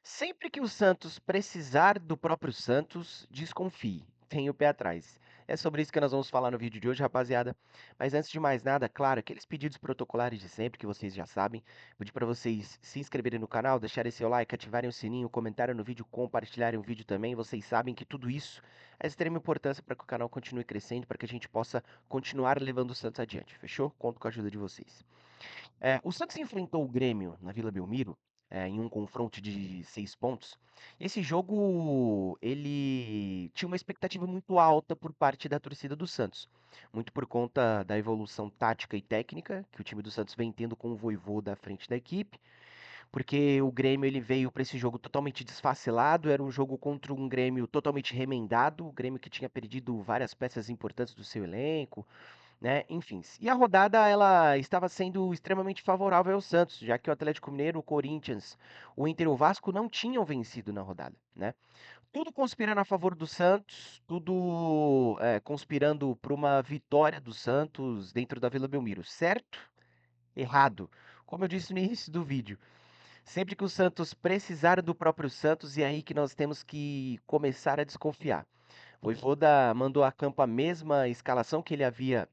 Sempre que o Santos precisar do próprio Santos, desconfie, tenha o pé atrás. É sobre isso que nós vamos falar no vídeo de hoje, rapaziada. Mas antes de mais nada, claro, aqueles pedidos protocolares de sempre que vocês já sabem. Pedir para vocês se inscreverem no canal, deixarem seu like, ativarem o sininho, comentarem no vídeo, compartilharem o vídeo também. Vocês sabem que tudo isso é de extrema importância para que o canal continue crescendo, para que a gente possa continuar levando o Santos adiante. Fechou? Conto com a ajuda de vocês. O Santos enfrentou o Grêmio na Vila Belmiro, em um confronto de 6 pontos. Esse jogo, ele tinha uma expectativa muito alta por parte da torcida do Santos, muito por conta da evolução tática e técnica que o time do Santos vem tendo com o Vojvoda à frente da equipe, porque o Grêmio ele veio para esse jogo totalmente desfacelado, era um jogo contra um Grêmio totalmente remendado, o Grêmio que tinha perdido várias peças importantes do seu elenco, né, enfim. E a rodada ela estava sendo extremamente favorável ao Santos, já que o Atlético Mineiro, o Corinthians, o Inter e o Vasco não tinham vencido na rodada, né? Tudo conspirando a favor do Santos, tudo conspirando para uma vitória do Santos dentro da Vila Belmiro, certo? Errado. Como eu disse no início do vídeo, sempre que o Santos precisar do próprio Santos, é aí que nós temos que começar a desconfiar. O Voivoda mandou a campo a mesma escalação que ele havia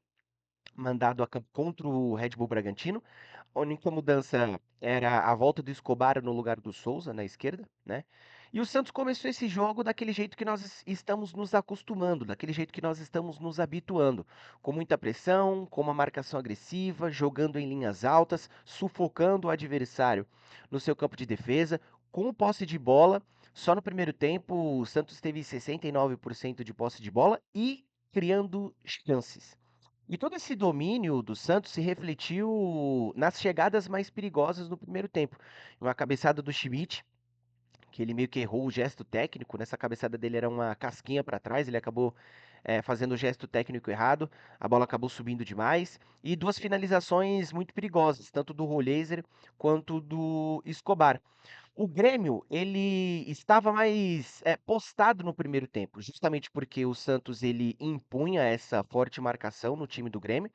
mandado a campo contra o Red Bull Bragantino. A única mudança era a volta do Escobar no lugar do Souza na esquerda, né? E o Santos começou esse jogo daquele jeito que nós estamos nos acostumando, daquele jeito que nós estamos nos habituando, com muita pressão, com uma marcação agressiva, jogando em linhas altas, sufocando o adversário no seu campo de defesa, com posse de bola. Só no primeiro tempo, o Santos teve 69% de posse de bola e criando chances. E todo esse domínio do Santos se refletiu nas chegadas mais perigosas no primeiro tempo. Uma cabeçada do Schmidt, que ele meio que errou o gesto técnico, nessa cabeçada dele era uma casquinha para trás, ele acabou fazendo o gesto técnico errado, a bola acabou subindo demais, e duas finalizações muito perigosas, tanto do Rollaser quanto do Escobar. O Grêmio, ele estava mais postado no primeiro tempo, justamente porque o Santos ele impunha essa forte marcação no time do Grêmio,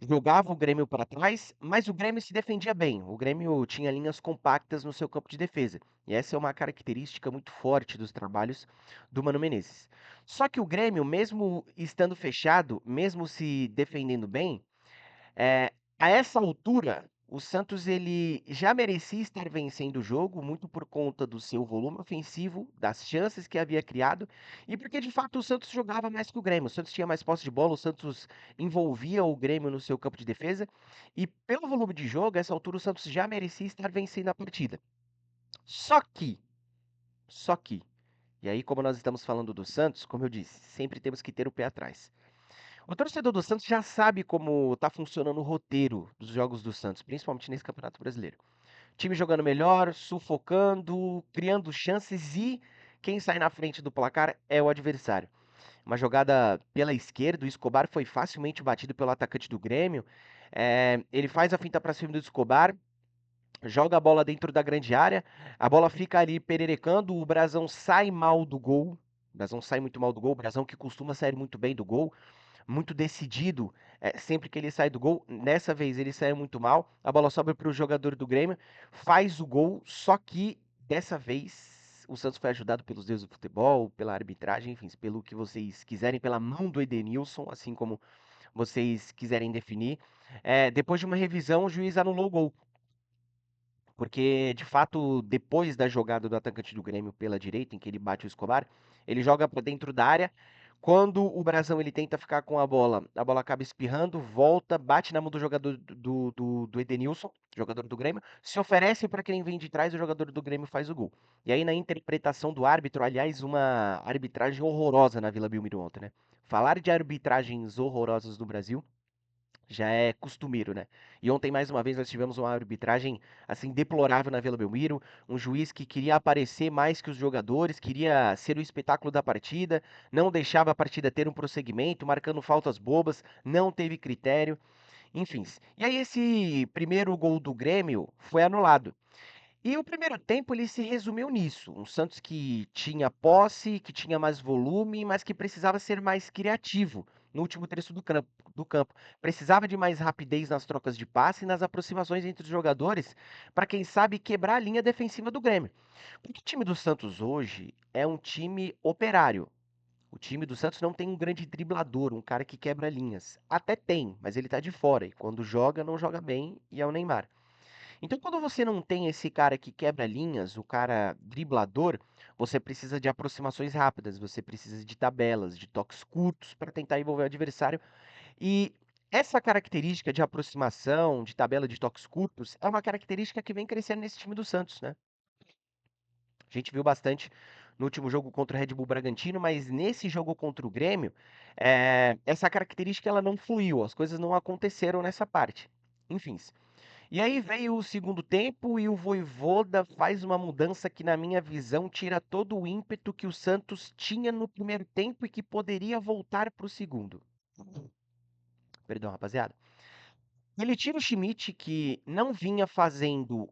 jogava o Grêmio para trás, mas o Grêmio se defendia bem. O Grêmio tinha linhas compactas no seu campo de defesa. E essa é uma característica muito forte dos trabalhos do Mano Menezes. Só que o Grêmio, mesmo estando fechado, mesmo se defendendo bem, a essa altura, o Santos ele já merecia estar vencendo o jogo, muito por conta do seu volume ofensivo, das chances que havia criado, e porque de fato o Santos jogava mais que o Grêmio. O Santos tinha mais posse de bola, o Santos envolvia o Grêmio no seu campo de defesa, e pelo volume de jogo, a essa altura o Santos já merecia estar vencendo a partida. Só que, só que, e aí como nós estamos falando do Santos, como eu disse, sempre temos que ter o pé atrás. O torcedor do Santos já sabe como tá funcionando o roteiro dos jogos do Santos, principalmente nesse Campeonato Brasileiro. Time jogando melhor, sufocando, criando chances e quem sai na frente do placar é o adversário. Uma jogada pela esquerda, o Escobar foi facilmente batido pelo atacante do Grêmio. Ele faz a finta para cima do Escobar, joga a bola dentro da grande área, a bola fica ali pererecando, o Brasão sai mal do gol. O Brasão sai muito mal do gol, o Brasão que costuma sair muito bem do gol, muito decidido sempre que ele sai do gol. Nessa vez ele saiu muito mal. A bola sobe para o jogador do Grêmio, faz o gol, só que dessa vez o Santos foi ajudado pelos deuses do futebol, pela arbitragem, enfim, pelo que vocês quiserem, pela mão do Edenilson, assim como vocês quiserem definir. Depois de uma revisão, o juiz anulou o gol. Porque, de fato, depois da jogada do atacante do Grêmio pela direita, em que ele bate o Escobar, ele joga para dentro da área. Quando o Brasão ele tenta ficar com a bola acaba espirrando, volta, bate na mão do jogador do Edenilson, jogador do Grêmio, se oferece para quem vem de trás, o jogador do Grêmio faz o gol. E aí, na interpretação do árbitro, aliás, uma arbitragem horrorosa na Vila Belmiro ontem, né? Falar de arbitragens horrorosas no Brasil já é costumeiro, né? E ontem, mais uma vez, nós tivemos uma arbitragem, assim, deplorável na Vila Belmiro, um juiz que queria aparecer mais que os jogadores, queria ser o espetáculo da partida, não deixava a partida ter um prosseguimento, marcando faltas bobas, não teve critério, enfim. E aí esse primeiro gol do Grêmio foi anulado. E o primeiro tempo ele se resumiu nisso, um Santos que tinha posse, que tinha mais volume, mas que precisava ser mais criativo no último terço do campo. Precisava de mais rapidez nas trocas de passe e nas aproximações entre os jogadores para, quem sabe, quebrar a linha defensiva do Grêmio. Porque o time do Santos hoje é um time operário. O time do Santos não tem um grande driblador, um cara que quebra linhas. Até tem, mas ele tá de fora. E quando joga, não joga bem, e é o Neymar. Então, quando você não tem esse cara que quebra linhas, o cara driblador, você precisa de aproximações rápidas, você precisa de tabelas, de toques curtos para tentar envolver o adversário. E essa característica de aproximação, de tabela de toques curtos, é uma característica que vem crescendo nesse time do Santos, né? A gente viu bastante no último jogo contra o Red Bull Bragantino, mas nesse jogo contra o Grêmio, essa característica ela não fluiu, as coisas não aconteceram nessa parte. Enfim. E aí veio o segundo tempo e o Vojvoda faz uma mudança que, na minha visão, tira todo o ímpeto que o Santos tinha no primeiro tempo e que poderia voltar para o segundo. Perdão, rapaziada. Ele tira o Schmidt, que não vinha fazendo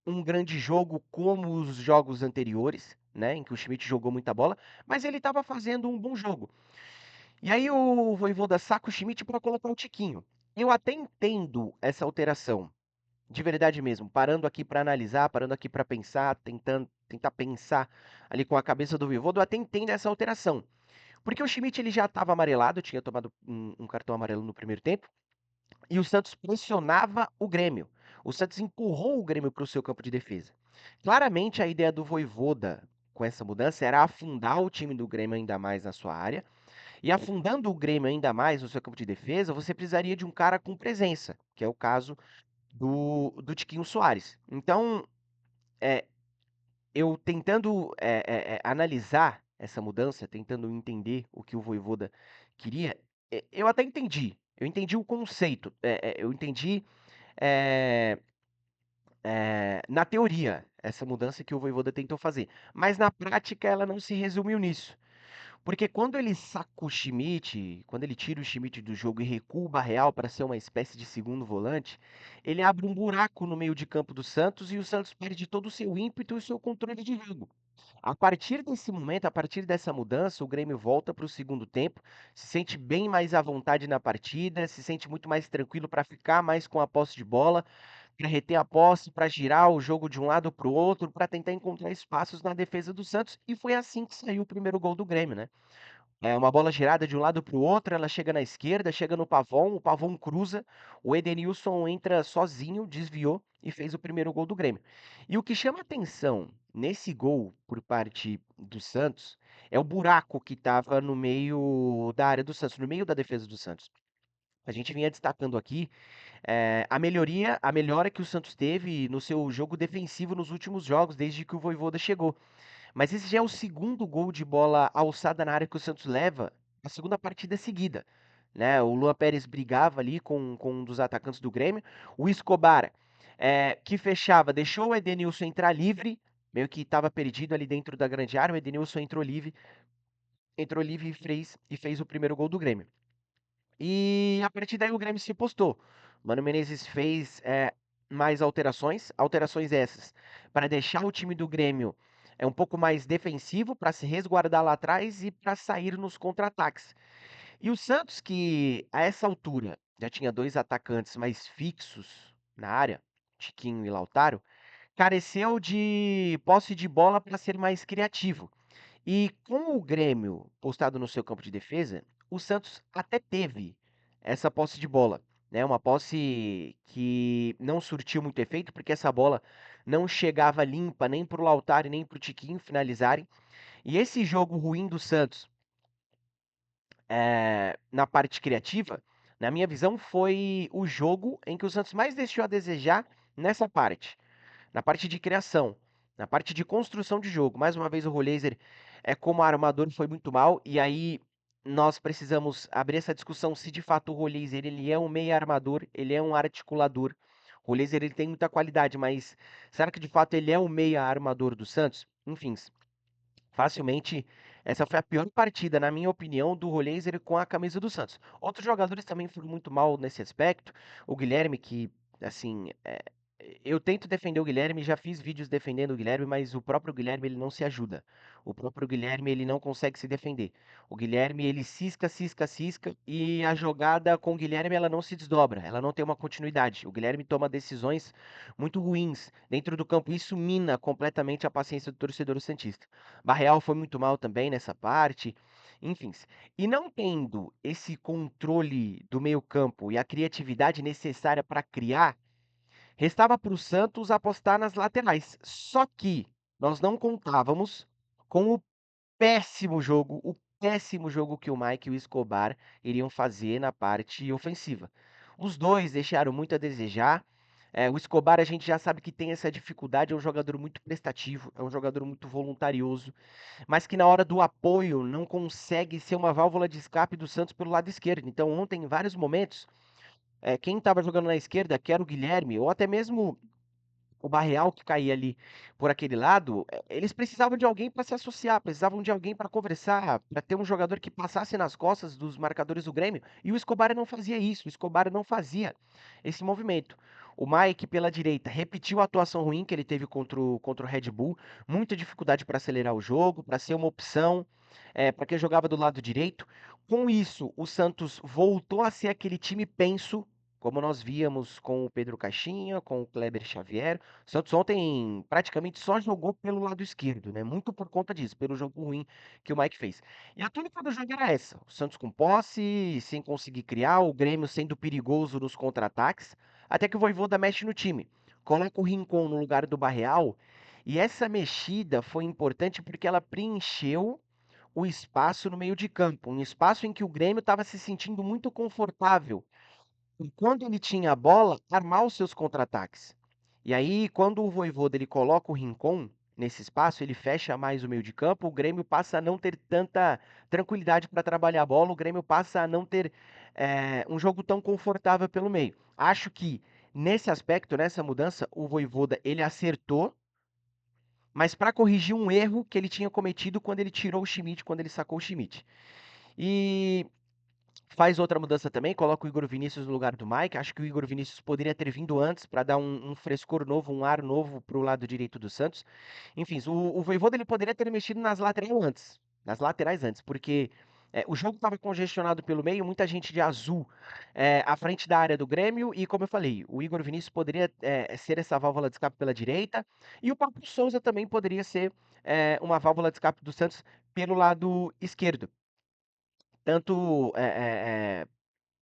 um grande jogo como os jogos anteriores, né, em que o Schmidt jogou muita bola, mas ele estava fazendo um bom jogo. E aí o Vojvoda saca o Schmidt para colocar o Tiquinho. Eu até entendo essa alteração, de verdade mesmo, parando aqui para analisar, parando aqui para pensar, tentar pensar ali com a cabeça do Vojvoda, eu até entendo essa alteração. Porque o Schmidt ele já estava amarelado, tinha tomado um cartão amarelo no primeiro tempo, e o Santos pressionava o Grêmio. O Santos empurrou o Grêmio para o seu campo de defesa. Claramente a ideia do Vojvoda com essa mudança era afundar o time do Grêmio ainda mais na sua área. E afundando o Grêmio ainda mais no seu campo de defesa, você precisaria de um cara com presença, que é o caso do Tiquinho Soares. Então, é, eu tentando analisar essa mudança, tentando entender o que o Vojvoda queria, eu até entendi. Eu entendi o conceito. Eu entendi eh, na teoria, essa mudança que o Vojvoda tentou fazer. Mas na prática ela não se resumiu nisso. Porque quando ele saca o Schmidt, quando ele tira o Schmidt do jogo e recua o Barreal para ser uma espécie de segundo volante, ele abre um buraco no meio de campo do Santos e o Santos perde todo o seu ímpeto e o seu controle de jogo. A partir desse momento, a partir dessa mudança, o Grêmio volta para o segundo tempo, se sente bem mais à vontade na partida, se sente muito mais tranquilo para ficar mais com a posse de bola, para reter a posse, para girar o jogo de um lado para o outro, para tentar encontrar espaços na defesa do Santos. E foi assim que saiu o primeiro gol do Grêmio, né? É uma bola girada de um lado para o outro, ela chega na esquerda, chega no Pavon, o Pavon cruza, o Edenilson entra sozinho, desviou e fez o primeiro gol do Grêmio. E o que chama atenção nesse gol por parte do Santos é o buraco que estava no meio da área do Santos, no meio da defesa do Santos. A gente vinha destacando aqui a melhora que o Santos teve no seu jogo defensivo nos últimos jogos, desde que o Vojvoda chegou. Mas esse já é o segundo gol de bola alçada na área que o Santos leva, a segunda partida seguida. Né? O Luan Pérez brigava ali com um dos atacantes do Grêmio. O Escobar, que fechava, deixou o Edenilson entrar livre, meio que estava perdido ali dentro da grande área. O Edenilson entrou livre e fez o primeiro gol do Grêmio. E a partir daí o Grêmio se postou. Mano Menezes fez mais alterações, alterações essas, para deixar o time do Grêmio um pouco mais defensivo, para se resguardar lá atrás e para sair nos contra-ataques. E o Santos, que a essa altura já tinha dois atacantes mais fixos na área, Tiquinho e Lautaro, careceu de posse de bola para ser mais criativo. E com o Grêmio postado no seu campo de defesa, o Santos até teve essa posse de bola, né? Uma posse que não surtiu muito efeito, porque essa bola não chegava limpa nem para o Lautaro nem para o Tiquinho finalizarem. E esse jogo ruim do Santos na parte criativa, na minha visão, foi o jogo em que o Santos mais deixou a desejar nessa parte, na parte de criação, na parte de construção de jogo. Mais uma vez, o Roleiser, como armador, foi muito mal, e aí nós precisamos abrir essa discussão se de fato o Roleiser ele é um meia armador, ele é um articulador. O Roleiser ele tem muita qualidade, mas será que de fato ele é o meia armador do Santos? Enfim, facilmente, essa foi a pior partida, na minha opinião, do Roleiser com a camisa do Santos. Outros jogadores também foram muito mal nesse aspecto. O Guilherme, que, assim, Eu tento defender o Guilherme, já fiz vídeos defendendo o Guilherme, mas o próprio Guilherme ele não se ajuda. O próprio Guilherme ele não consegue se defender. O Guilherme ele cisca, cisca, cisca e a jogada com o Guilherme ela não se desdobra, ela não tem uma continuidade. O Guilherme toma decisões muito ruins dentro do campo, isso mina completamente a paciência do torcedor santista. Barreal foi muito mal também nessa parte. Enfim, e não tendo esse controle do meio-campo e a criatividade necessária para criar, restava para o Santos apostar nas laterais. Só que nós não contávamos com o péssimo jogo que o Mike e o Escobar iriam fazer na parte ofensiva. Os dois deixaram muito a desejar. O Escobar a gente já sabe que tem essa dificuldade, é um jogador muito prestativo, é um jogador muito voluntarioso, mas que na hora do apoio não consegue ser uma válvula de escape do Santos pelo lado esquerdo. Então ontem, em vários momentos, quem estava jogando na esquerda, que era o Guilherme, ou até mesmo o Barreal que caía ali por aquele lado, eles precisavam de alguém para se associar, precisavam de alguém para conversar, para ter um jogador que passasse nas costas dos marcadores do Grêmio. E o Escobar não fazia isso, o Escobar não fazia esse movimento. O Mike, pela direita, repetiu a atuação ruim que ele teve contra o Red Bull, muita dificuldade para acelerar o jogo, para ser uma opção, para quem jogava do lado direito. Com isso, o Santos voltou a ser aquele time penso, como nós víamos com o Pedro Caixinha, com o Kleber Xavier. O Santos ontem praticamente só jogou pelo lado esquerdo, né? Muito por conta disso, pelo jogo ruim que o Mike fez. E a tônica do jogo era essa: o Santos com posse, sem conseguir criar, o Grêmio sendo perigoso nos contra-ataques, até que o Vojvoda mexe no time. Coloca o Rincon no lugar do Barreal, e essa mexida foi importante porque ela preencheu o espaço no meio de campo, um espaço em que o Grêmio estava se sentindo muito confortável e quando ele tinha a bola, armar os seus contra-ataques. E aí, quando o Vojvoda ele coloca o Rincon nesse espaço, ele fecha mais o meio de campo, o Grêmio passa a não ter tanta tranquilidade para trabalhar a bola, o Grêmio passa a não ter um jogo tão confortável pelo meio. Acho que nesse aspecto, nessa mudança, o Vojvoda ele acertou, mas para corrigir um erro que ele tinha cometido quando ele tirou o Schmidt, quando ele sacou o Schmidt. E faz outra mudança também, coloca o Igor Vinícius no lugar do Mike. Acho que o Igor Vinícius poderia ter vindo antes para dar um frescor novo, um ar novo para o lado direito do Santos. Enfim, o Vojvoda ele poderia ter mexido nas laterais antes, porque o jogo estava congestionado pelo meio, muita gente de azul à frente da área do Grêmio, e como eu falei, o Igor Vinícius poderia ser essa válvula de escape pela direita, e o próprio Souza também poderia ser uma válvula de escape do Santos pelo lado esquerdo. Tanto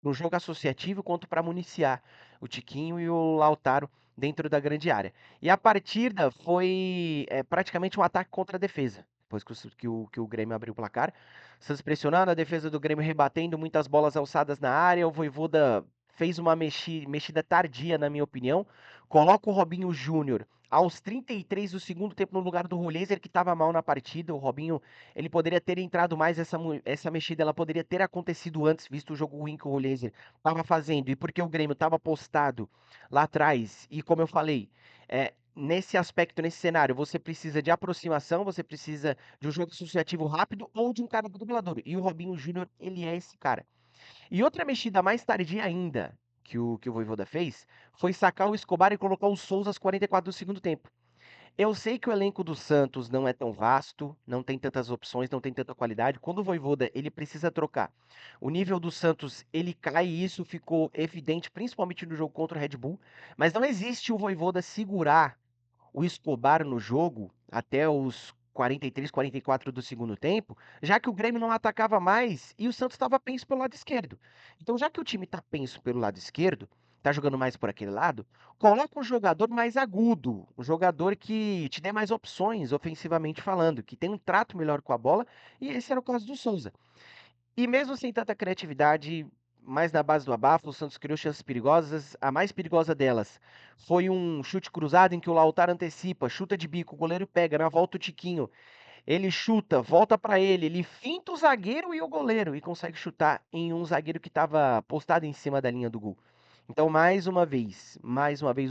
no jogo associativo quanto para municiar o Tiquinho e o Lautaro dentro da grande área. E a partida foi praticamente um ataque contra a defesa. Depois que o Grêmio abriu o placar. Santos pressionando, a defesa do Grêmio rebatendo, muitas bolas alçadas na área. O Vojvoda fez uma mexida tardia, na minha opinião. Coloca o Robinho Júnior aos 33 do segundo tempo no lugar do Rolezer, que estava mal na partida. O Robinho ele poderia ter entrado mais, essa mexida ela poderia ter acontecido antes, visto o jogo ruim que o Rolezer estava fazendo, e porque o Grêmio estava postado lá atrás, e como eu falei, nesse aspecto, nesse cenário, você precisa de aproximação, você precisa de um jogo associativo rápido ou de um cara driblador, e o Robinho Júnior, ele é esse cara. E outra mexida mais tardia ainda, que o Vojvoda fez, foi sacar o Escobar e colocar o Souza aos 44 do segundo tempo. Eu sei que o elenco do Santos não é tão vasto, não tem tantas opções, não tem tanta qualidade. Quando o Vojvoda ele precisa trocar, o nível do Santos ele cai e isso ficou evidente, principalmente no jogo contra o Red Bull. Mas não existe o Vojvoda segurar o Escobar no jogo até os 43, 44 do segundo tempo, já que o Grêmio não atacava mais e o Santos estava penso pelo lado esquerdo. Então, já que o time está penso pelo lado esquerdo, está jogando mais por aquele lado, coloca um jogador mais agudo, um jogador que te dê mais opções ofensivamente falando, que tem um trato melhor com a bola, e esse era o caso do Souza. E mesmo sem tanta criatividade, mais na base do abafo, o Santos criou chances perigosas. A mais perigosa delas foi um chute cruzado em que o Lautaro antecipa, chuta de bico, o goleiro pega, na volta o Tiquinho. Ele chuta, volta para ele finta o zagueiro e o goleiro e consegue chutar em um zagueiro que estava postado em cima da linha do gol. Então, mais uma vez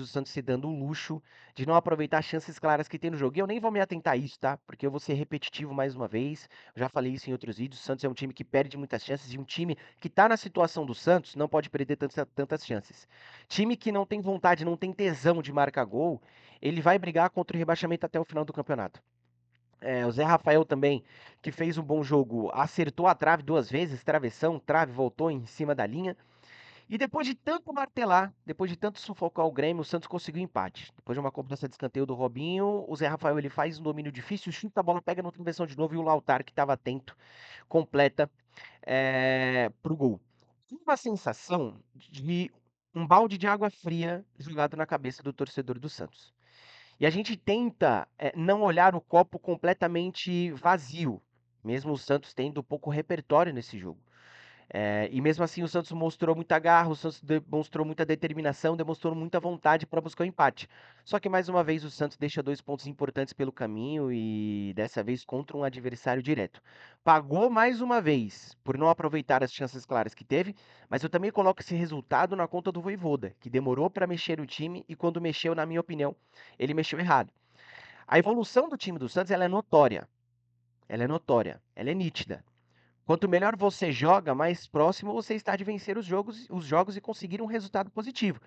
o Santos se dando o luxo de não aproveitar as chances claras que tem no jogo. E eu nem vou me atentar a isso, tá? Porque eu vou ser repetitivo mais uma vez. Eu já falei isso em outros vídeos. O Santos é um time que perde muitas chances e um time que tá na situação do Santos não pode perder tantas chances. Time que não tem vontade, não tem tesão de marcar gol, ele vai brigar contra o rebaixamento até o final do campeonato. O Zé Rafael também, que fez um bom jogo, acertou a trave duas vezes, travessão, trave, voltou em cima da linha. E depois de tanto martelar, depois de tanto sufocar o Grêmio, o Santos conseguiu empate. Depois de uma cobrança de escanteio do Robinho, o Zé Rafael ele faz um domínio difícil, chuta a bola, pega no travessão de novo e o Lautaro, que estava atento, completa pro gol. Uma sensação de um balde de água fria jogado na cabeça do torcedor do Santos. E a gente tenta não olhar o copo completamente vazio, mesmo o Santos tendo pouco repertório nesse jogo. E mesmo assim o Santos mostrou muita garra, o Santos demonstrou muita determinação, demonstrou muita vontade para buscar o empate. Só que mais uma vez o Santos deixa dois pontos importantes pelo caminho e dessa vez contra um adversário direto. Pagou mais uma vez por não aproveitar as chances claras que teve, mas eu também coloco esse resultado na conta do Vojvoda, que demorou para mexer o time e quando mexeu, na minha opinião, ele mexeu errado. A evolução do time do Santos ela é notória, ela é nítida. Quanto melhor você joga, mais próximo você está de vencer os jogos e conseguir um resultado positivo.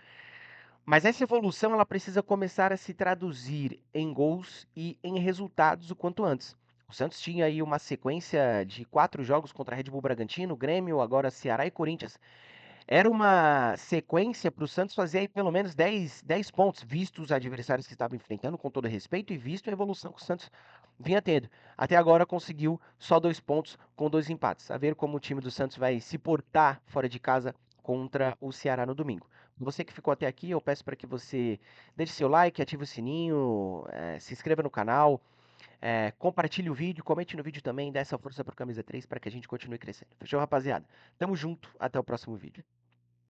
Mas essa evolução ela precisa começar a se traduzir em gols e em resultados o quanto antes. O Santos tinha aí uma sequência de 4 jogos contra Red Bull Bragantino, Grêmio, agora Ceará e Corinthians. Era uma sequência para o Santos fazer aí pelo menos 10 pontos, visto os adversários que estavam enfrentando, com todo respeito, e visto a evolução que o Santos vinha tendo. Até agora conseguiu só 2 pontos com 2 empates. A ver como o time do Santos vai se portar fora de casa contra o Ceará no domingo. Você que ficou até aqui, eu peço para que você deixe seu like, ative o sininho, se inscreva no canal, compartilhe o vídeo, comente no vídeo também, dê essa força para o Camisa 3 para que a gente continue crescendo. Fechou, rapaziada? Tamo junto, até o próximo vídeo.